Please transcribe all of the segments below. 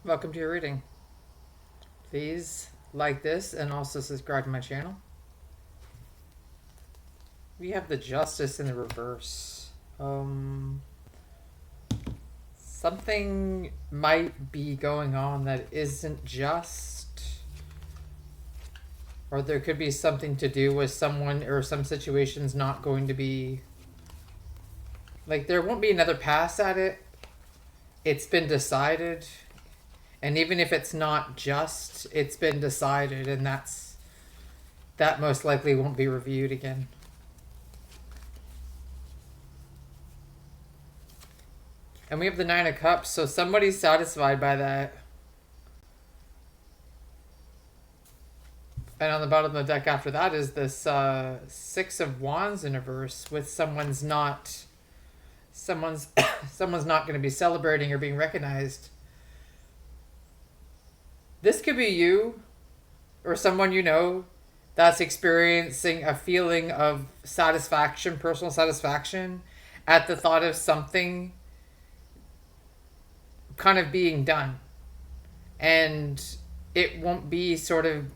Welcome to your reading. Please like this and also subscribe to my channel. We have the Justice in the reverse. Something might be going on that isn't just, or there could be something to do with someone or some situations not going to be, like there won't be another pass at it. It's been decided. And even if it's not just, it's been decided, and that most likely won't be reviewed again. And we have the Nine of Cups, so somebody's satisfied by that. And on the bottom of the deck after that is this Six of Wands in reverse, with someone's not not going to be celebrating or being recognized. This could be you or someone you know that's experiencing a feeling of satisfaction, personal satisfaction, at the thought of something kind of being done. And it won't be sort of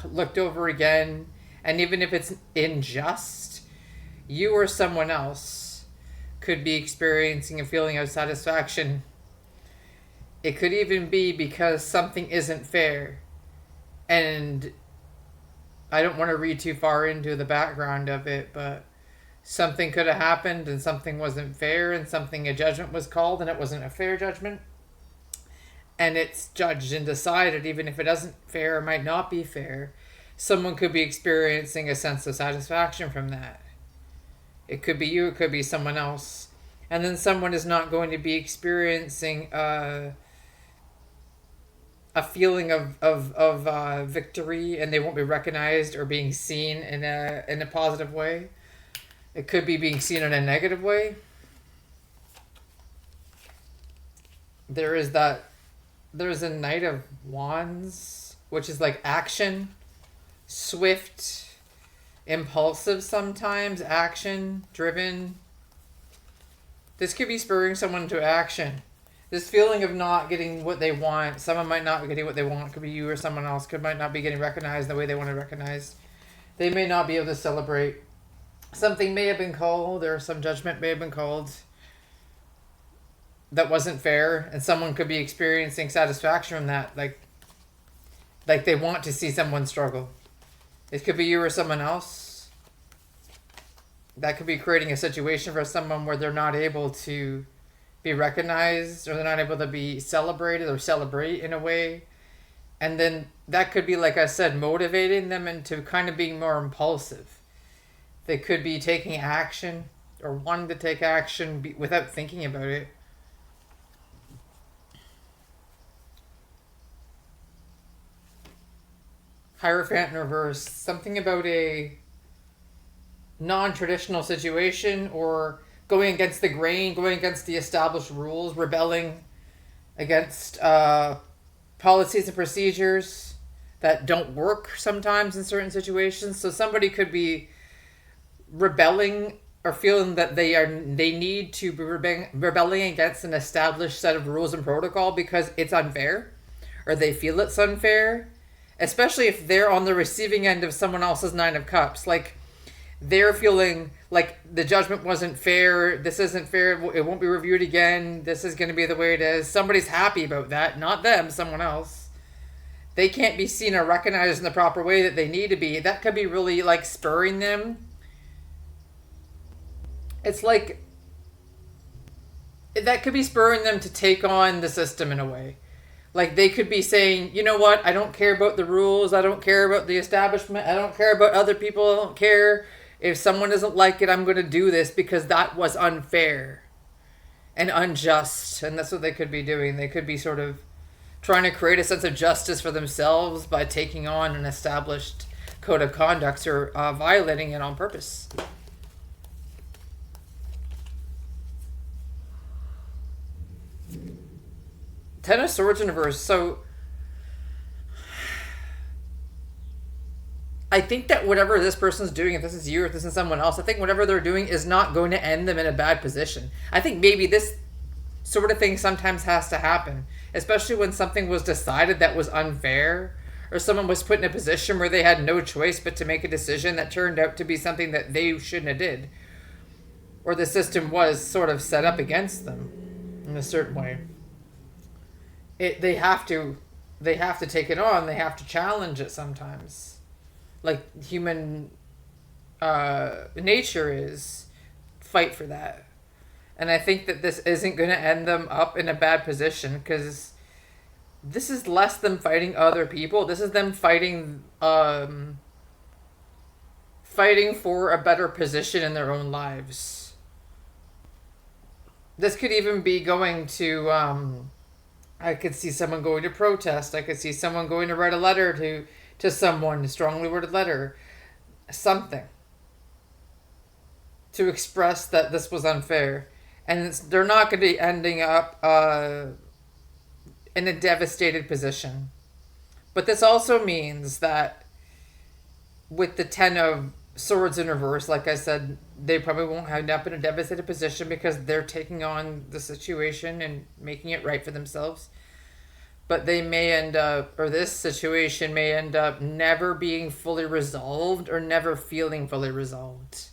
looked over again. And even if it's unjust, you or someone else could be experiencing a feeling of satisfaction. It could even be because something isn't fair. And I don't want to read too far into the background of it, but something could have happened and something wasn't fair, and a judgment was called and it wasn't a fair judgment. And it's judged and decided, even if it isn't fair or might not be fair. Someone could be experiencing a sense of satisfaction from that. It could be you, it could be someone else. And then someone is not going to be experiencing a feeling of victory, and they won't be recognized or being seen in a positive way. It could be being seen in a negative way. There's a Knight of Wands, which is like action, swift, impulsive sometimes, action driven. This could be spurring someone to action. This feeling of not getting what they want. Someone might not be getting what they want. It could be you or someone else. Might not be getting recognized the way they want to recognize. They may not be able to celebrate. Something may have been called, or some judgment may have been called that wasn't fair, and someone could be experiencing satisfaction from that. Like they want to see someone struggle. It could be you or someone else. That could be creating a situation for someone where they're not able to be recognized, or they're not able to be celebrated or celebrate in a way. And then that could be, like I said, motivating them into kind of being more impulsive. They could be taking action or wanting to take action without thinking about it. Hierophant in reverse. Something about a non-traditional situation, or going against the grain, going against the established rules, rebelling against policies and procedures that don't work sometimes in certain situations. So somebody could be rebelling or feeling that they need to be rebelling against an established set of rules and protocol because it's unfair, or they feel it's unfair, especially if they're on the receiving end of someone else's Nine of Cups. Like, they're feeling like the judgment wasn't fair, this isn't fair, it won't be reviewed again, this is going to be the way it is. Somebody's happy about that, not them, someone else. They can't be seen or recognized in the proper way that they need to be. That could be really like spurring them. It's like that could be spurring them to take on the system in a way. Like, they could be saying, you know what, I don't care about the rules, I don't care about the establishment, I don't care about other people, I don't care if someone doesn't like it, I'm going to do this because that was unfair and unjust. And that's what they could be doing. They could be sort of trying to create a sense of justice for themselves by taking on an established code of conduct, or violating it on purpose. Ten of Swords in reverse. So I think that whatever this person's doing, if this is you or if this is someone else, I think whatever they're doing is not going to end them in a bad position. I think maybe this sort of thing sometimes has to happen. especially when something was decided that was unfair, or someone was put in a position where they had no choice but to make a decision that turned out to be something that they shouldn't have did, or the system was sort of set up against them in a certain way. They have to take it on. They have to challenge it sometimes, like human nature is fight for that. And I think that this isn't going to end them up in a bad position, because this is less them fighting other people. This is them fighting for a better position in their own lives. This could even be going to I could see someone going to protest. I could see someone going to write a letter to someone, a strongly worded letter, something to express that this was unfair. And they're not going to be ending up in a devastated position. But this also means that with the Ten of Swords in reverse, like I said, they probably won't end up in a devastated position because they're taking on the situation and making it right for themselves. But they may end up, or this situation may end up never being fully resolved or never feeling fully resolved.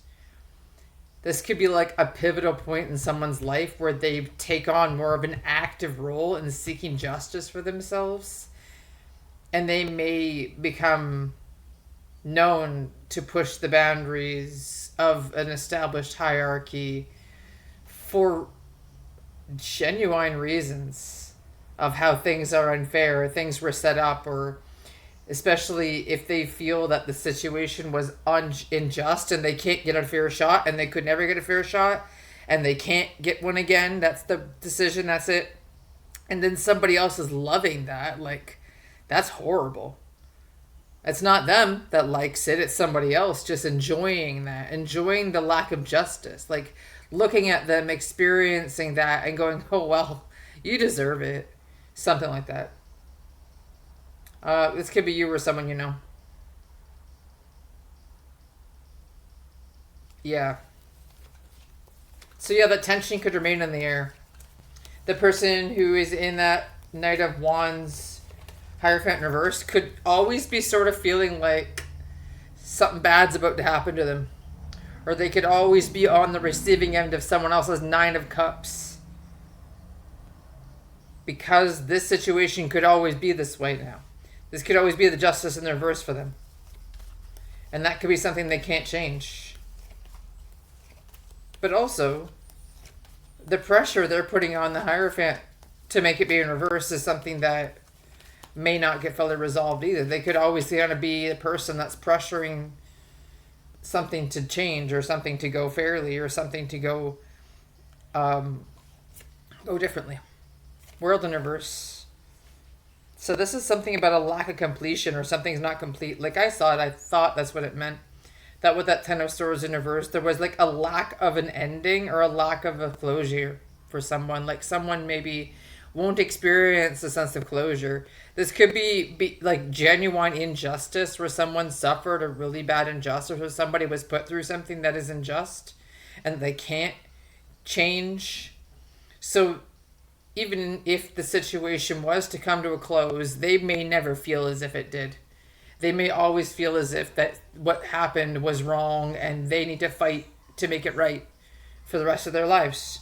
This could be like a pivotal point in someone's life where they take on more of an active role in seeking justice for themselves. And they may become known to push the boundaries of an established hierarchy for genuine reasons of how things are unfair, or things were set up, or especially if they feel that the situation was unjust and they can't get a fair shot, and they could never get a fair shot, and they can't get one again. That's the decision, that's it. And then somebody else is loving that. Like, that's horrible. It's not them that likes it, it's somebody else just enjoying that, enjoying the lack of justice. Like, looking at them, experiencing that, and going, oh, well, you deserve it. Something like that. This could be you or someone you know. Yeah. So yeah, that tension could remain in the air. The person who is in that Knight of Wands Hierophant in reverse could always be sort of feeling like something bad's about to happen to them. Or they could always be on the receiving end of someone else's Nine of Cups. Because this situation could always be this way now. This could always be the justice in the reverse for them. And that could be something they can't change. But also, the pressure they're putting on the Hierophant to make it be in reverse is something that may not get fully resolved either. They could always kind of be the person that's pressuring something to change, or something to go fairly, or something to go differently. World in reverse. So this is something about a lack of completion, or something's not complete. Like I saw it, I thought that's what it meant. That with that Ten of Swords in reverse, there was like a lack of an ending, or a lack of a closure for someone. Like someone maybe won't experience a sense of closure. This could be like genuine injustice, where someone suffered a really bad injustice, or somebody was put through something that is unjust and they can't change. So even if the situation was to come to a close, they may never feel as if it did. They may always feel as if that what happened was wrong and they need to fight to make it right for the rest of their lives.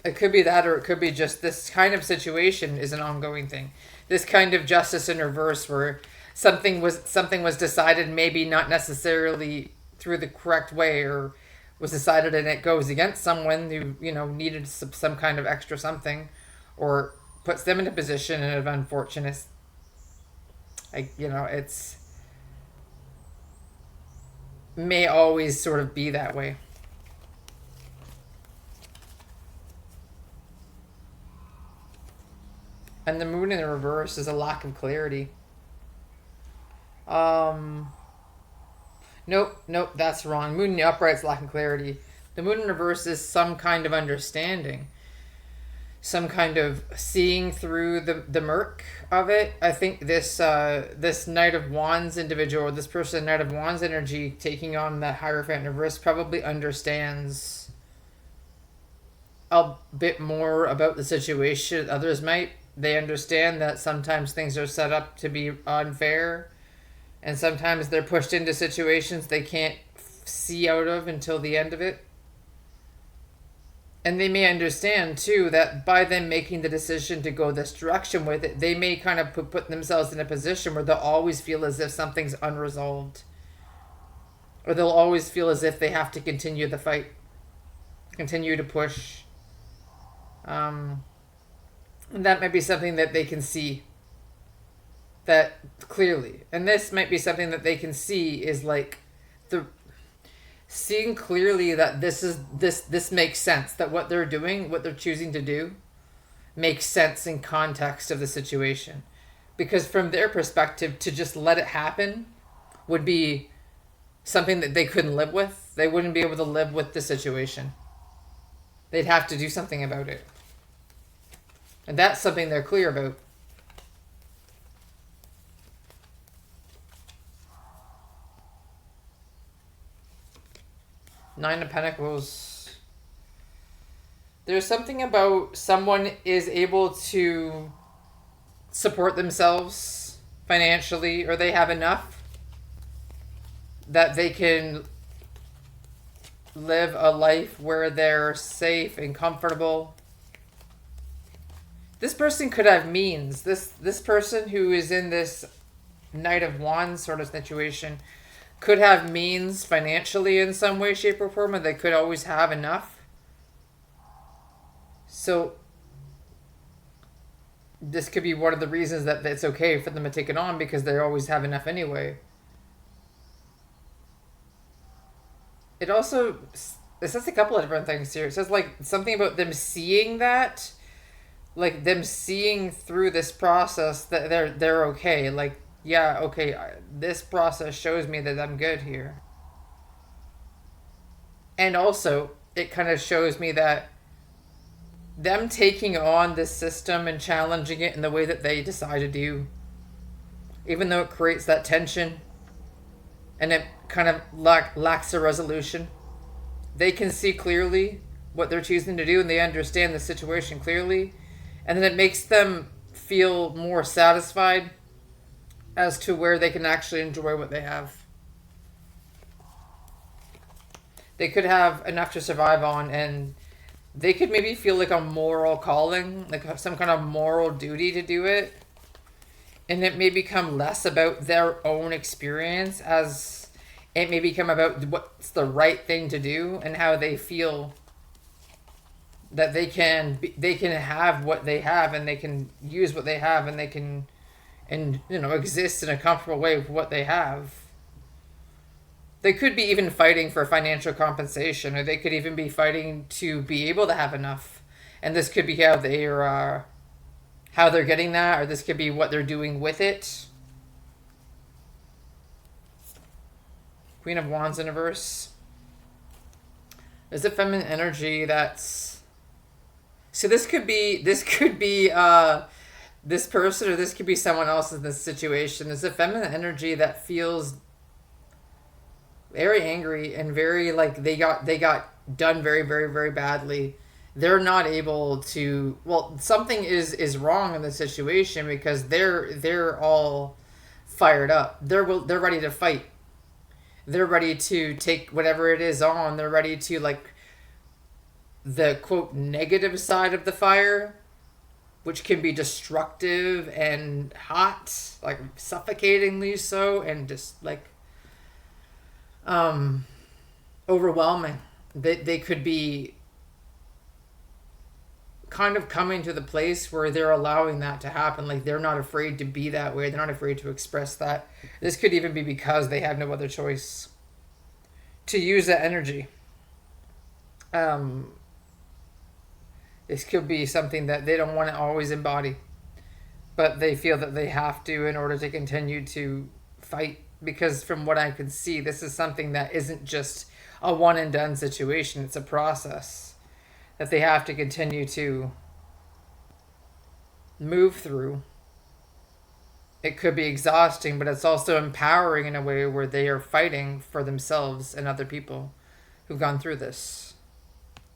It could be that, or it could be just this kind of situation is an ongoing thing. This kind of justice in reverse, where something was decided, maybe not necessarily through the correct way, or was decided and it goes against someone who, needed some kind of extra something, or puts them in a position of unfortunate. It's may always sort of be that way. And the moon in the reverse is a lack of clarity. Nope, that's wrong. Moon in the upright is lacking clarity. The moon in reverse is some kind of understanding. Some kind of seeing through the murk of it. I think this Knight of Wands individual, or this person, Knight of Wands energy, taking on that Hierophant in reverse, probably understands a bit more about the situation. Others might. They understand that sometimes things are set up to be unfair, and sometimes they're pushed into situations they can't see out of until the end of it. And they may understand too that by them making the decision to go this direction with it, they may kind of put themselves in a position where they'll always feel as if something's unresolved, or they'll always feel as if they have to continue the fight, continue to push. And that might be something that they can see that clearly. And this might be something that they can see is like the seeing clearly that this makes sense, that what they're doing, what they're choosing to do makes sense in context of the situation. Because from their perspective, to just let it happen would be something that they couldn't live with. They wouldn't be able to live with the situation. They'd have to do something about it. And that's something they're clear about. Nine of Pentacles. There's something about someone is able to support themselves financially, or they have enough that they can live a life where they're safe and comfortable. This person could have means. This person who is in this Knight of Wands sort of situation could have means financially in some way, shape, or form, and they could always have enough. So this could be one of the reasons that it's okay for them to take it on, because they always have enough anyway. It says a couple of different things here. It says like something about them seeing that, like them seeing through this process that they're okay. Like, yeah, okay, this process shows me that I'm good here. And also, it kind of shows me that them taking on this system and challenging it in the way that they decide to do, even though it creates that tension and it kind of lacks a resolution, they can see clearly what they're choosing to do, and they understand the situation clearly, and then it makes them feel more satisfied as to where they can actually enjoy what they have. They could have enough to survive on, and they could maybe feel like a moral calling, like some kind of moral duty to do it. And it may become less about their own experience, as it may become about what's the right thing to do and how they feel that they can have what they have, and they can use what they have, and they can, and exist in a comfortable way with what they have. They could be even fighting for financial compensation, or they could even be fighting to be able to have enough. And this could be how they're getting that, or this could be what they're doing with it. Queen of Wands in reverse. There's a feminine energy that's... So this could be this person, or this could be someone else in this situation. There's a feminine energy that feels very angry and very like they got done very, very, very badly. They're not able to, well, something is wrong in the situation, because they're all fired up. They're ready to fight. They're ready to take whatever it is on. They're ready to, like, the quote negative side of the fire, which can be destructive and hot, like suffocatingly so, and just like overwhelming. They could be kind of coming to the place where they're allowing that to happen. Like, they're not afraid to be that way. They're not afraid to express that. This could even be because they have no other choice to use that energy. This could be something that they don't want to always embody, but they feel that they have to in order to continue to fight. Because from what I can see, this is something that isn't just a one and done situation. It's a process that they have to continue to move through. It could be exhausting, but it's also empowering in a way where they are fighting for themselves and other people who've gone through this.